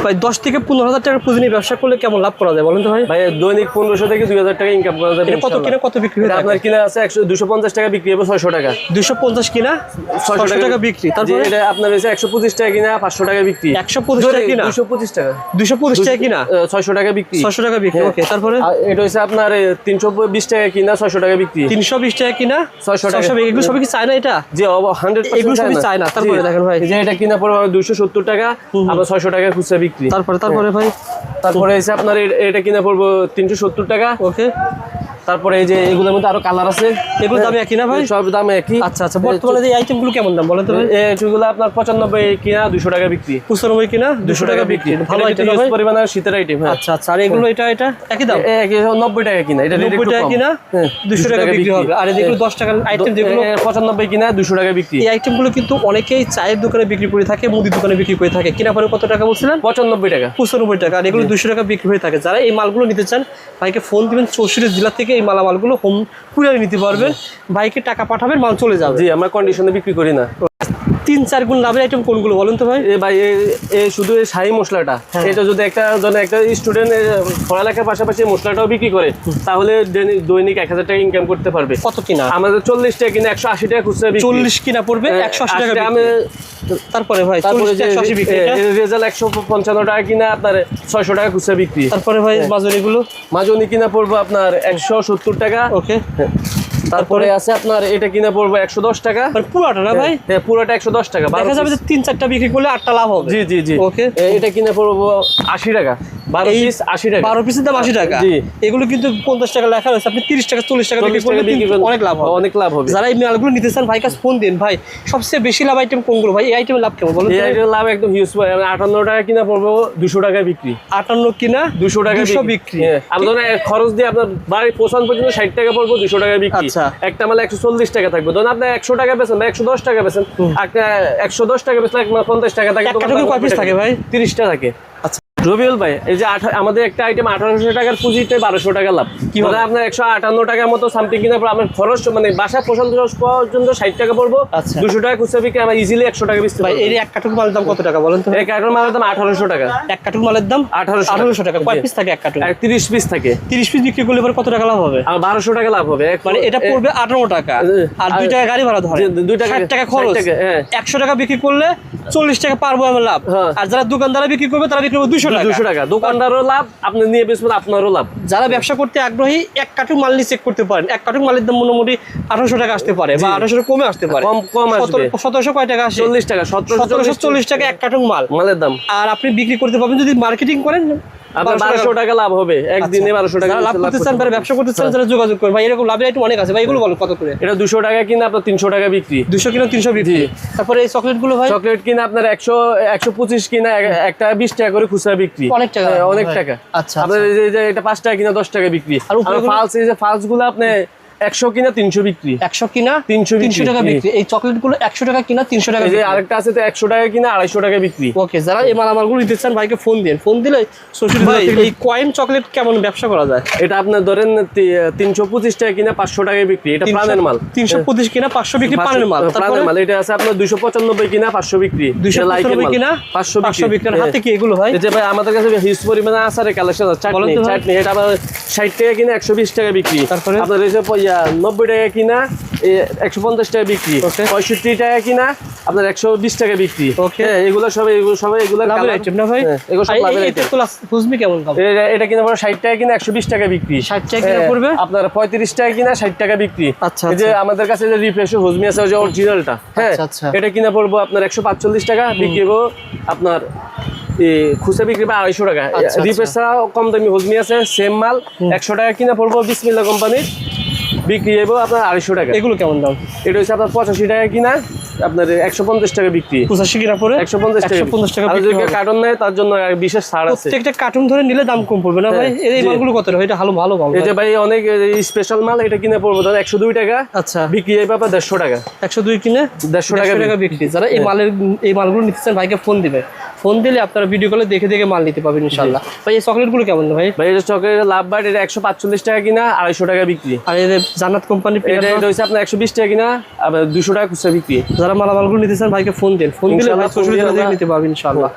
ভাই 10 থেকে 15,000 টাকা পুঁজি নিয়ে ব্যবসা করলে কেমন লাভ করা যায় বলেন তো ভাই? ভাই দৈনিক 1500 থেকে 2000 টাকা ইনকাম করা যাবে। কত কিনা কত বিক্রি হয়? আপনার কিনা আছে 250 টাকা বিক্রি হবে 600 টাকা। 250 কিনা 600 টাকা বিক্রি। তারপরে এটা আপনার হচ্ছে 125 টাকা কিনা 500 টাকা বিক্রি। 125 টাকা কিনা 225 টাকা 225 টাকা কিনা 600 টাকা বিক্রি। 600 টাকা বিক্রি। ওকে, তারপরে এটা হচ্ছে আপনার 320 টাকা কিনা 600 টাকা বিক্রি। 320 টাকা কিনা 600 টাকা। এগুলো সবই কি চায় না এটা? জি 100% এগুলো সবই চায় না। তারপরে দেখেন ভাই, যে এটা কিনা পড়বে 270 টাকা, আবার 600 টাকা খুচরা বিক্রি। তারপরে ভাই, তারপরে এসে আপনার এটা কিনা পড়বো 370 টাকা। ওকে, তারপরে এই যে এগুলোর মধ্যে আরো কালার আছে, এগুলো দাম একই না ভাই? সব দাম একই। আচ্ছা আচ্ছা, বর্তমানে এই আইটেমগুলো কেমন দাম বলেন তো ভাই? এগুলো আপনার 95 কিনা 200 টাকা বিক্রি। 95 কিনা 200 টাকা বিক্রি। ভালো আইটেম ভাই, পরিমাণের শীতের আইটেম। আচ্ছা আচ্ছা, আর এগুলো এটা একই দাম? 90 টাকা কিনা, এটা 90 টাকা কিনা 200 টাকা বিক্রি হবে। আর এগুলো 10 টাকার আইটেম যেগুলো 95 কিনা 200 টাকা বিক্রি। এই আইটেমগুলো কিন্তু অনেকেই চায়ের দোকানে বিক্রি করে থাকে, মুদির দোকানে বিক্রি করে থাকে। কিনা পরে কত টাকা বলছিলেন? 95 টাকা 95 টাকা। আর এগুলো 200 টাকা বিক্রি হয়ে থাকে। যারা এই মালগুলো নিতে চান ভাইকে ফোন দিবেন, 64 জেলা থেকে এই মালগুলো হোম কুরিয়ারে নিতে পারবেন। ভাইকে টাকা পাঠাবেন, মাল চলে যাবে। জি, আমরা কন্ডিশনে বিক্রি করি না। 3-4 গুণ লাভের আইটেম কোনগুলো বলেন তো ভাই? ভাই শুধু এই শাহী মশলাটা, এটা যদি একটা স্টুডেন্ট পড়ালেখার পাশাপাশি মশলাটাও বিক্রি করে, তাহলে দৈনিক 1000 টাকা ইনকাম করতে পারবে। কত কিনা? আমাদের 40 টাকা কিনা 180 টাকা খুচরা বিক্রি। 40 কিনা পড়বে 180 টাকা বিক্রি। তারপরে ভাই, তারপরে 180 বিক্রি। রেজাল্ট 155 টাকা কিনা আপনার 600 টাকা খুচরা বিক্রি। তারপরে ভাই মাজনিগুলো, মাজনি কিনা পড়বো আপনার 170 টাকা। ওকে, তারপরে আছে আপনার এটা কিনা পড়বো 110 টাকা। পুরোটা না ভাই? হ্যাঁ, পুরোটা 110 টাকা। দেখা যাবে যে 3-4টা বিক্রি করলে 8টা লাভ হবে। জি জি জি। ওকে, এটা কিনা পড়বো 80 টাকা। 12 পিস 80 টাকা। 12 পিসের দাম 80 টাকা। জি, এগুলো কিন্তু 50 টাকা লেখা রয়েছে। আপনি 30 টাকা 40 টাকা বিক্রি করলে অনেক লাভ হবে। অনেক লাভ হবে। যারা এই মালগুলো নিতে চান ভাই কাছে ফোন দিন। ভাই সবচেয়ে বেশি লাভ আইটেম কোনগুলো ভাই? এই আইটেমের লাভ কেমন বলুন? এই আইটেমের লাভ একদম হিউজ। 58 টাকা কিনা পড়বো 200 টাকা বিক্রি। 58 কিনা 200 টাকা বিক্রি। আপনার খরচ দিয়ে আপনার বাড়ি পৌঁছানো পর্যন্ত 60 টাকা পড়বো, 200 টাকা বিক্রি। আচ্ছা, একটা মাল 140 টাকা থাকবে। ধরুন আপনি 100 টাকা বেচেন বা 110 টাকা বেচেন, একটা 110 টাকা বেচলে 50 টাকা থাকে। একটা কয় পিস থাকে ভাই? 30টা থাকে। আচ্ছা রবিউল ভাই, এই যে আমাদের একটা আইটেম 1800 টাকার পুঁজিতে 1200 টাকা লাভ। কি বলে আপনার 158 টাকার মতো সামথিং কিনা আপনার খরচ মানে বাসা পছন্দ পর্যন্ত 60 টাকা পড়বো। 200 টাকা খুচরা বিক্রি আমরা ইজিলি 100 টাকা বেচতে পারি। ভাই এই এক কার্টুন মালের দাম কত টাকা বলেন তো? এক কার্টুন মালের দাম 1800 টাকা। এক কার্টুন মালের দাম 1800 টাকা। কয় পিস থাকে এক কার্টুন? 30 পিস থাকে। 30 পিস বিক্রি করলে কত টাকা লাভ হবে? আর 1200 টাকা লাভ হবে। মানে এটা পড়বে 18 টাকা। আর 2 টাকা গাড়ি ভাড়া ধরে 2 টাকা 60 টাকা খরচ। 100 টাকা বিক্রি করলে 40 টাকা পারবো আমরা লাভ। আর যারা দোকানদার বিক্রি করবে তারা বিক্রি করবে 200 টাকা। দোকানদারও লাভ, আপনি নিয়ে বেচবেন আপনারও লাভ। যারা ব্যবসা করতে আগ্রহী এক কার্টুন মাল নিয়ে চেক করতে পারেন। এক কার্টুন মালের দাম মোটামুটি 1800 টাকা আসতে পারে বা 1800 কমে আসতে পারে। কম আসবে। 1700 কয় টাকা আসে? 40 টাকা। 1740 টাকা এক কার্টুন মালের দাম। আর আপনি বিক্রি করতে পারবেন যদি মার্কেটিং করেন, আপনার 1200 টাকা লাভ হবে। একদিনে 1200 টাকা লাভ করতে চান, ব্যবসা করতে চান, যারা যোগাযোগ করেন। ভাই এরকম লাভের আইটেম অনেক আছে ভাই, এগুলো বলো কত করে? এটা 200 টাকা কিনা আপনার 300 টাকা বিক্রি। 200 কিনা 300 বিক্রি। তারপরে এই চকলেট গুলো ভাই? চকলেট কিনা আপনার 125 কিনা একটা 20 টাকা করে খুচরা বিক্রি। অনেক টাকা। অনেক টাকা। আচ্ছা, আপনার এটা 5 টাকা কিনা 10 টাকা বিক্রি। আর ফালস, এই যে ফালস গুলো আপনি 100 কিনা 300 বিক্রি। 100 কিনা 300 টাকা বিক্রি। এই চকলেট গুলো 100 টাকা কিনা 300 টাকা। এই যে আরেকটা আছে তো 100 টাকা কিনা 250 টাকা বিক্রি। ওকে, যারা এই মালামালগুলো নিতে চান ভাইকে ফোন দিন। ফোন দিলে এই কয়েন চকলেট কেমন ব্যবসা করা যায়? এটা আপনার ধরেন 325 টাকা কিনা 500 টাকায় বিক্রি। এটা প্রাণের মাল। 325 কিনা 500 বিক্রি প্রাণের মাল। প্রাণের মাল। এটা আছে আপনার 295 কিনা 500 বিক্রি। 295 কিনা 500 বিক্রি। হাতে কি এগুলো ভাই? এই যে ভাই আমাদের কাছে হিউজ পরিমাণে আচারের কালেকশন আছে। চাটনি এটা আবার 60 টাকা কিনা 120 টাকা বিক্রি। তারপরে আপনার এই যে 90 টাকা কিনা 150 টাকা বিক্রি। 65 টাকা কিনা আপনার 120 টাকা বিক্রি। ওকে, এগুলো লাভের আইটেম না ভাই? এগুলো সব লাভের আইটেম। হুজমি কেমন দাম? এটা কিনা পড়ে 60 টাকা কিনা 120 টাকা বিক্রি। 60 টাকা কিনা পড়বে আপনার 35 টাকা কিনা 60 টাকা বিক্রি। আচ্ছা, এই যে আমাদের কাছে যে রিফ্রেশ হুজমি আছে যে অরিজিনালটা, হ্যাঁ, এটা কিনা পড়বো আপনার 145 টাকা বিক্রি হবো আপনার খুচরা বিক্রি বা 250 টাকা। রিফ্রেশ ছাড়াও কম দামি হুজমি আছে, সেম মাল 100 টাকা কিনা পড়বো বিসমিল্লাহ কোম্পানির, বিক্রি হবো আপনার 250 টাকা। এগুলো কেমন দাম? এটা হচ্ছে আপনার 85 টাকা কিনা আপনার 150 টাকা বিক্রি। 85 কিনা পড়ে 150 টাকা। আর যদি কার্টন নেয় তার জন্য বিশেষ ছাড় আছে। প্রত্যেকটা কার্টন ধরে নিলে দাম কম পড়বে না ভাই? এই মালগুলো কত টাকা? এটা ভালো মাল। এই যে ভাই অনেক স্পেশাল মাল, এটা কিনে পড়বো ধর 102 টাকা। আচ্ছা, বিক্রি এই ব্যাপার 150 টাকা। 102 কিনে 150 টাকা বিক্রি। যারা এই মালগুলো নিতে চান ভাইকে ফোন দিবে। ফোন দিলে আপনারা ভিডিও কলে দেখে দেখে মাল নিতে পারবেন ইনশাআল্লাহ। ভাই এই চকলেট গুলো কেমন ভাই? ভাই এই চকলেটের লাভ বাট এটা 145 টাকা কিনা 250 টাকা বিক্রি। আর এই জান্নাত কোম্পানি এটা হচ্ছে আপনার 120 টাকা কিনা আবার 200 টাকা খুচরা বিক্রি। যারা মালামালগুলো নিতে চান ভাইকে ফোন দিন। ফোন দিলে ভাই সোশ্যাল মিডিয়াতে নিতে পারবেন ইনশাআল্লাহ।